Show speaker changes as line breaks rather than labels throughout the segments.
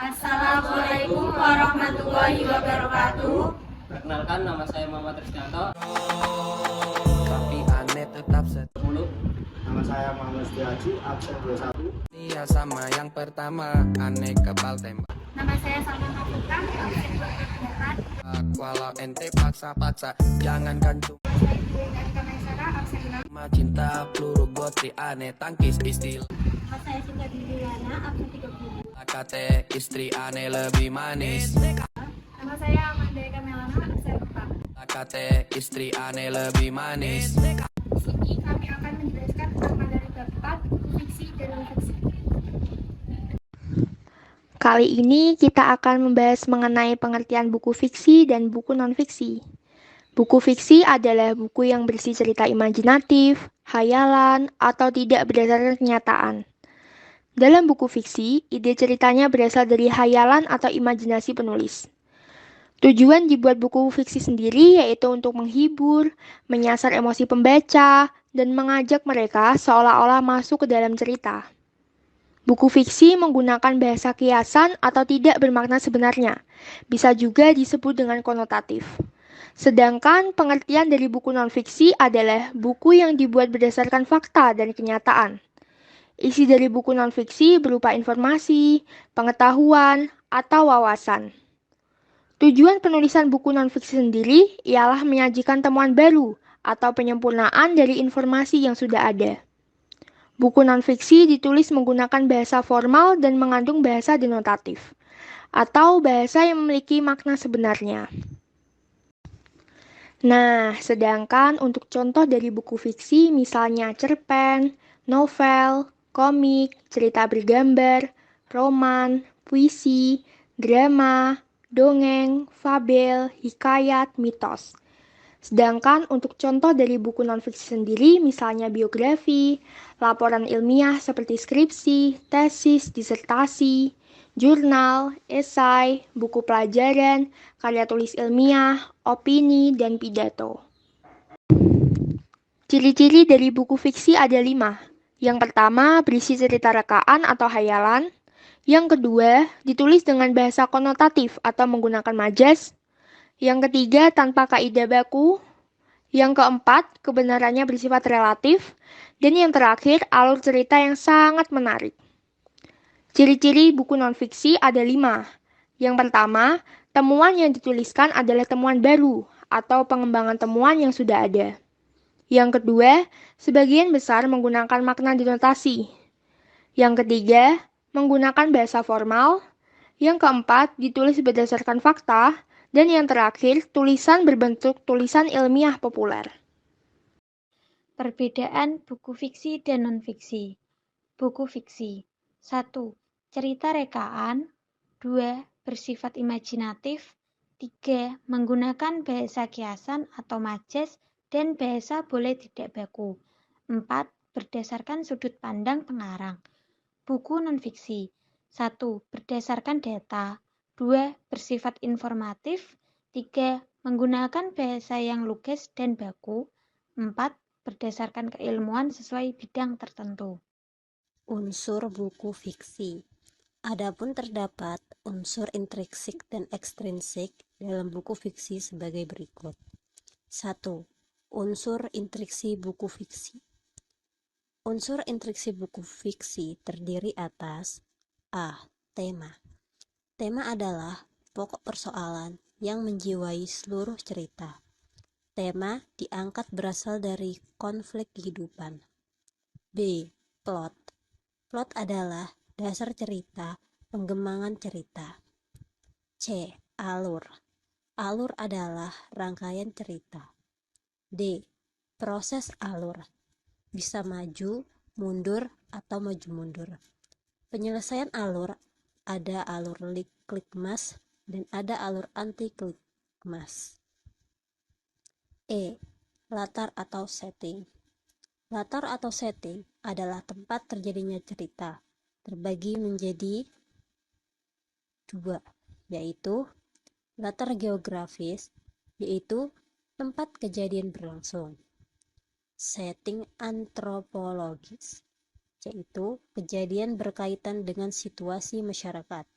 Assalamualaikum warahmatullahi wabarakatuh.
Perkenalkan, nama saya Muhammad Rizkanto.
Tapi aneh tetap
10.
Nama saya Muhammad Setiaji, absen 21.
setia sama yang pertama, aneh kepal tembak.
Nama saya Salma Nafika, absen 24.
Walau ente paksa-paksa, jangankan cuma
Saya Ibu Erika Maisara, absen 6.
cinta peluru gotri aneh tangkis istilah.
Nama saya Sinta Diliana, absen 30.
Kate istri aneh lebih manis.
Nama saya Amanda Eka Melana, absen 4.
Kate istri aneh lebih manis.
Di sini kami akan menjelaskan tentang materi bab 4, buku fiksi dan non-fiksi.
Kali ini kita akan membahas mengenai pengertian buku fiksi dan buku non-fiksi. Buku fiksi adalah buku yang berisi cerita imajinatif, hayalan, atau tidak berdasarkan kenyataan. Dalam buku fiksi, ide ceritanya berasal dari hayalan atau imajinasi penulis. Tujuan dibuat buku fiksi sendiri yaitu untuk menghibur, menyasar emosi pembaca, dan mengajak mereka seolah-olah masuk ke dalam cerita. Buku fiksi menggunakan bahasa kiasan atau tidak bermakna sebenarnya, bisa juga disebut dengan konotatif. Sedangkan pengertian dari buku non-fiksi adalah buku yang dibuat berdasarkan fakta dan kenyataan. Isi dari buku non-fiksi berupa informasi, pengetahuan, atau wawasan. Tujuan penulisan buku non-fiksi sendiri ialah menyajikan temuan baru atau penyempurnaan dari informasi yang sudah ada. Buku non-fiksi ditulis menggunakan bahasa formal dan mengandung bahasa denotatif, atau bahasa yang memiliki makna sebenarnya. Nah, sedangkan untuk contoh dari buku fiksi misalnya cerpen, novel, komik, cerita bergambar, roman, puisi, drama, dongeng, fabel, hikayat, mitos. Sedangkan untuk contoh dari buku non-fiksi sendiri, misalnya biografi, laporan ilmiah seperti skripsi, tesis, disertasi, jurnal, esai, buku pelajaran, karya tulis ilmiah, opini, dan pidato. Ciri-ciri dari buku fiksi ada 5. Yang pertama, berisi cerita rekaan atau hayalan. Yang kedua, ditulis dengan bahasa konotatif atau menggunakan majas. Yang ketiga, tanpa kaidah baku. Yang keempat, kebenarannya bersifat relatif. Dan yang terakhir, alur cerita yang sangat menarik. Ciri-ciri buku non-fiksi ada 5. Yang pertama, temuan yang dituliskan adalah temuan baru atau pengembangan temuan yang sudah ada. Yang kedua, sebagian besar menggunakan makna denotasi. Yang ketiga, menggunakan bahasa formal. Yang keempat, ditulis berdasarkan fakta. Dan yang terakhir, tulisan berbentuk tulisan ilmiah populer.
Perbedaan buku fiksi dan non-fiksi. Buku fiksi 1. Cerita rekaan 2. Bersifat imajinatif 3. Menggunakan bahasa kiasan atau majas dan bahasa boleh tidak baku 4. Berdasarkan sudut pandang pengarang. Buku non-fiksi 1. Berdasarkan data 2. Bersifat informatif 3. Menggunakan bahasa yang lugas dan baku 4. Berdasarkan keilmuan sesuai bidang tertentu.
Unsur buku fiksi. Adapun terdapat unsur intrinsik dan ekstrinsik dalam buku fiksi sebagai berikut. 1. Unsur intriksi buku fiksi. Unsur intriksi buku fiksi terdiri atas A. Tema. Tema adalah pokok persoalan yang menjiwai seluruh cerita. Tema diangkat berasal dari konflik kehidupan. B. Plot. Plot adalah dasar cerita, pengembangan cerita. C. Alur. Alur adalah rangkaian cerita. D. Proses alur. Bisa maju, mundur, atau maju mundur. Penyelesaian alur ada alur klikmas dan ada alur anti klikmas. E. Latar atau setting. Latar atau setting adalah tempat terjadinya cerita, terbagi menjadi 2, yaitu latar geografis, yaitu tempat kejadian berlangsung. Setting antropologis, yaitu kejadian berkaitan dengan situasi masyarakat.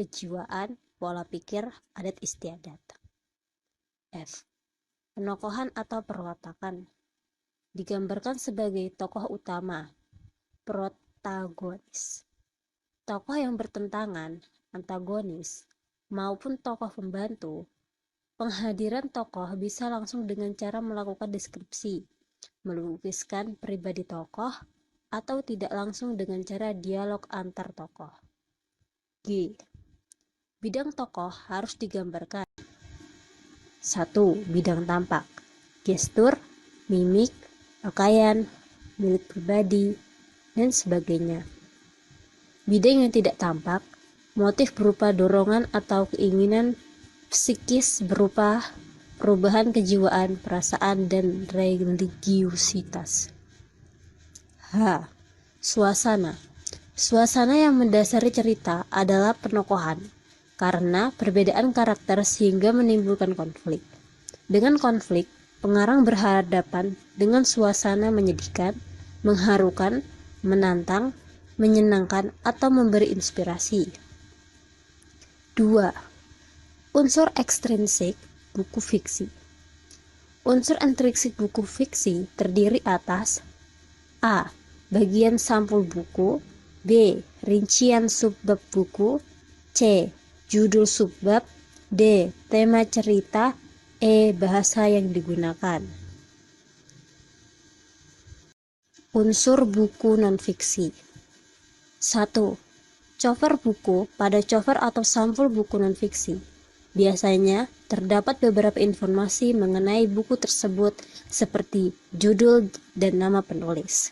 kejiwaan, pola pikir, adat istiadat. F. Penokohan atau perwatakan. Digambarkan sebagai tokoh utama, protagonis. Tokoh yang bertentangan, antagonis, maupun tokoh pembantu. Penghadiran tokoh bisa langsung dengan cara melakukan deskripsi, melukiskan pribadi tokoh, atau tidak langsung dengan cara dialog antar tokoh. G. Bidang tokoh harus digambarkan. 1. Bidang tampak, gestur, mimik, pakaian, milik pribadi, dan sebagainya. Bidang yang tidak tampak, motif berupa dorongan atau keinginan psikis berupa perubahan kejiwaan, perasaan, dan religiusitas. H. Suasana. Suasana yang mendasari cerita adalah penokohan, karena perbedaan karakter sehingga menimbulkan konflik. Dengan konflik, pengarang berhadapan dengan suasana menyedihkan, mengharukan, menantang, menyenangkan, atau memberi inspirasi. 2. Unsur ekstrinsik buku fiksi. Unsur intrinsik buku fiksi terdiri atas A. Bagian sampul buku, B. Rincian subbab buku, C. Judul subbab, D. Tema cerita, E. Bahasa yang digunakan. Unsur buku non-fiksi. 1. Cover buku. Pada cover atau sampul buku non-fiksi, biasanya terdapat beberapa informasi mengenai buku tersebut seperti judul dan nama penulis.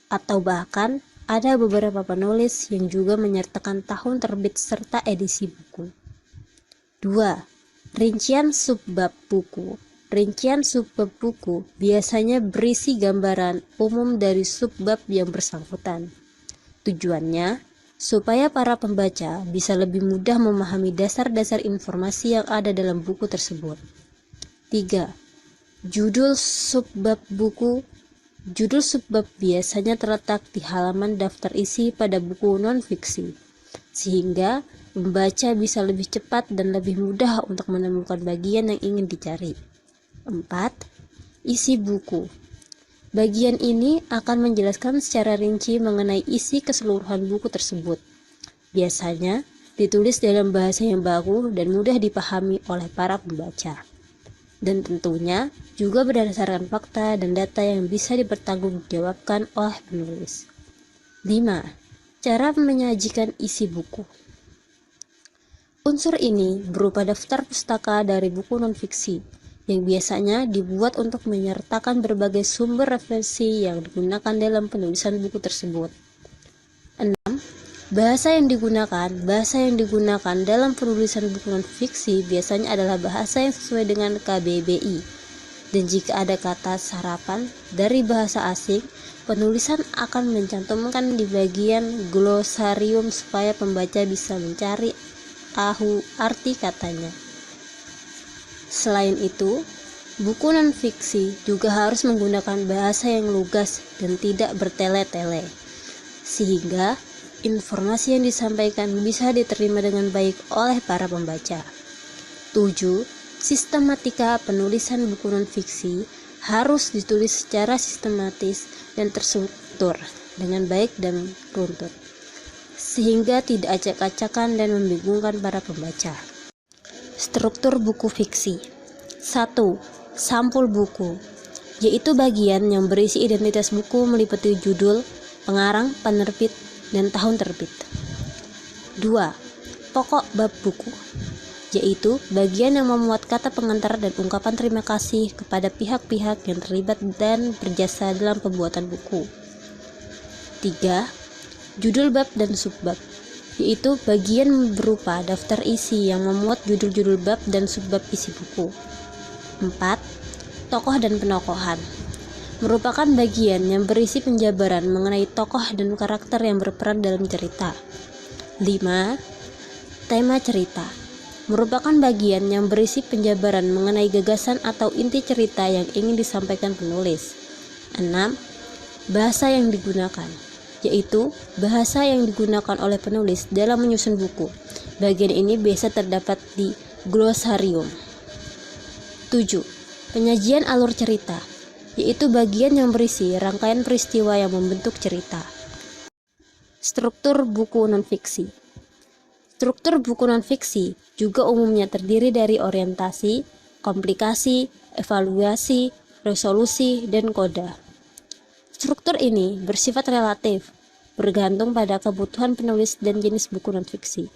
Atau bahkan ada beberapa penulis yang juga menyertakan tahun terbit serta edisi buku. 2. Rincian subbab buku. Rincian subbab buku biasanya berisi gambaran umum dari subbab yang bersangkutan. Tujuannya supaya para pembaca bisa lebih mudah memahami dasar-dasar informasi yang ada dalam buku tersebut. 3. Judul subbab buku. Judul subbab biasanya terletak di halaman daftar isi pada buku non-fiksi, sehingga pembaca bisa lebih cepat dan lebih mudah untuk menemukan bagian yang ingin dicari. 4. Isi buku. Bagian ini akan menjelaskan secara rinci mengenai isi keseluruhan buku tersebut. Biasanya ditulis dalam bahasa yang baku dan mudah dipahami oleh para pembaca. Dan tentunya juga berdasarkan fakta dan data yang bisa dipertanggungjawabkan oleh penulis. 5. Cara menyajikan isi buku. Unsur ini berupa daftar pustaka dari buku non-fiksi yang biasanya dibuat untuk menyertakan berbagai sumber referensi yang digunakan dalam penulisan buku tersebut. 6. Bahasa yang digunakan dalam penulisan buku non-fiksi biasanya adalah bahasa yang sesuai dengan KBBI. Dan jika ada kata sarapan dari bahasa asing, penulisan akan mencantumkan di bagian glosarium supaya pembaca bisa mencari arti katanya. Selain itu, buku non-fiksi juga harus menggunakan bahasa yang lugas dan tidak bertele-tele, sehingga informasi yang disampaikan bisa diterima dengan baik oleh para pembaca. 7. Sistematika penulisan buku non-fiksi harus ditulis secara sistematis dan terstruktur dengan baik dan runtut, sehingga tidak acak-acakan dan membingungkan para pembaca. Struktur buku fiksi. 1. Sampul buku, yaitu bagian yang berisi identitas buku meliputi judul, pengarang, penerbit, dan tahun terbit. 2. Pokok bab buku, yaitu bagian yang memuat kata pengantar dan ungkapan terima kasih kepada pihak-pihak yang terlibat dan berjasa dalam pembuatan buku. 3. Judul bab dan subbab, yaitu bagian berupa daftar isi yang memuat judul-judul bab dan subbab isi buku. 4. Tokoh dan penokohan, merupakan bagian yang berisi penjabaran mengenai tokoh dan karakter yang berperan dalam cerita. 5. Tema cerita, merupakan bagian yang berisi penjabaran mengenai gagasan atau inti cerita yang ingin disampaikan penulis. 6. Bahasa yang digunakan, yaitu bahasa yang digunakan oleh penulis dalam menyusun buku. Bagian ini biasa terdapat di glosarium. 7. Penyajian alur cerita, yaitu bagian yang berisi rangkaian peristiwa yang membentuk cerita. Struktur buku nonfiksi. Struktur buku nonfiksi juga umumnya terdiri dari orientasi, komplikasi, evaluasi, resolusi, dan koda. Struktur ini bersifat relatif, bergantung pada kebutuhan penulis dan jenis buku nonfiksi.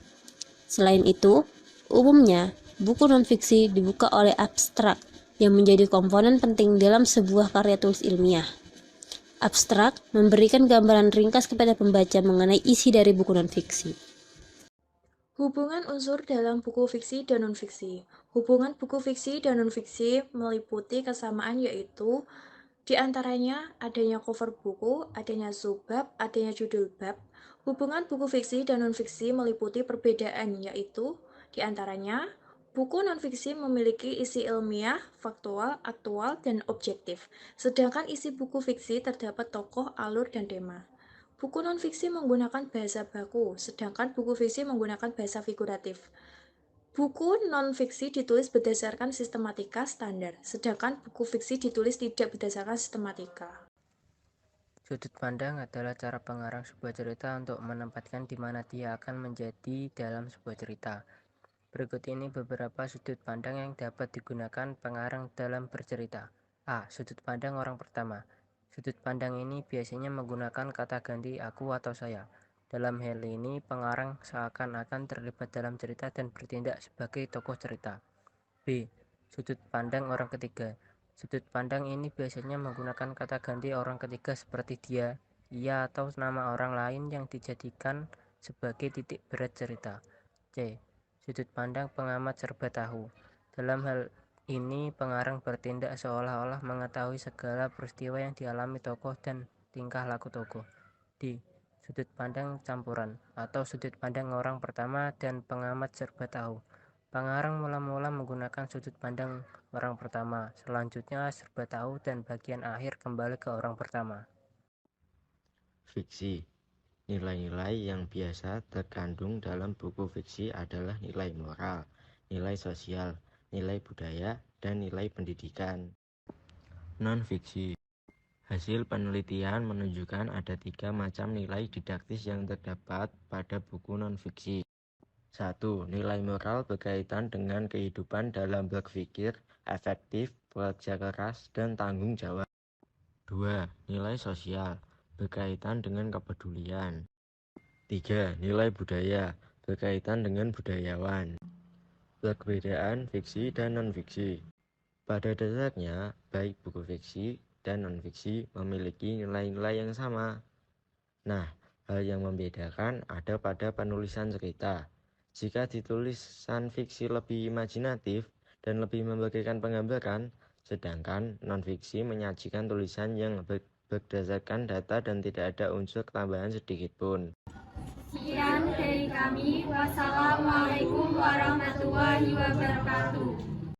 Selain itu, umumnya buku nonfiksi dibuka oleh abstrak yang menjadi komponen penting dalam sebuah karya tulis ilmiah. Abstrak memberikan gambaran ringkas kepada pembaca mengenai isi dari buku nonfiksi.
Hubungan unsur dalam buku fiksi dan nonfiksi. Hubungan buku fiksi dan nonfiksi meliputi kesamaan yaitu di antaranya adanya cover buku, adanya subbab, adanya judul bab. Hubungan buku fiksi dan nonfiksi meliputi perbedaan yaitu di antaranya buku nonfiksi memiliki isi ilmiah, faktual, aktual, dan objektif. Sedangkan isi buku fiksi terdapat tokoh, alur, dan tema. Buku nonfiksi menggunakan bahasa baku, sedangkan buku fiksi menggunakan bahasa figuratif. Buku nonfiksi ditulis berdasarkan sistematika standar, sedangkan buku fiksi ditulis tidak berdasarkan sistematika.
Sudut pandang adalah cara pengarang sebuah cerita untuk menempatkan di mana dia akan menjadi dalam sebuah cerita. Berikut ini beberapa sudut pandang yang dapat digunakan pengarang dalam bercerita. A. Sudut pandang orang pertama. Sudut pandang ini biasanya menggunakan kata ganti aku atau saya. Dalam hal ini, pengarang seakan-akan terlibat dalam cerita dan bertindak sebagai tokoh cerita. B. Sudut pandang orang ketiga. Sudut pandang ini biasanya menggunakan kata ganti orang ketiga seperti dia, ia, atau nama orang lain yang dijadikan sebagai titik berat cerita. C. Sudut pandang pengamat serba tahu. Dalam hal ini, pengarang bertindak seolah-olah mengetahui segala peristiwa yang dialami tokoh dan tingkah laku tokoh. D. Sudut pandang campuran atau sudut pandang orang pertama dan pengamat serba tahu. Pengarang mula-mula menggunakan sudut pandang orang pertama, selanjutnya serba tahu, dan bagian akhir kembali ke orang pertama.
Fiksi. Nilai-nilai yang biasa terkandung dalam buku fiksi adalah nilai moral, nilai sosial, nilai budaya, dan nilai pendidikan. Non-fiksi. Hasil penelitian menunjukkan ada 3 macam nilai didaktis yang terdapat pada buku non-fiksi. 1. Nilai moral berkaitan dengan kehidupan dalam berpikir, efektif, bekerja keras, dan tanggung jawab. 2. Nilai sosial berkaitan dengan kepedulian. 3. Nilai budaya berkaitan dengan budayawan. Perbedaan fiksi dan non-fiksi. Pada dasarnya, baik buku fiksi dan non-fiksi memiliki nilai-nilai yang sama. Nah, hal yang membedakan ada pada penulisan cerita. Jika ditulisan fiksi lebih imajinatif dan lebih memberikan penggambaran, sedangkan non-fiksi menyajikan tulisan yang berdasarkan data dan tidak ada unsur tambahan sedikit pun.
Sekian dari kami. Wassalamualaikum warahmatullahi wabarakatuh.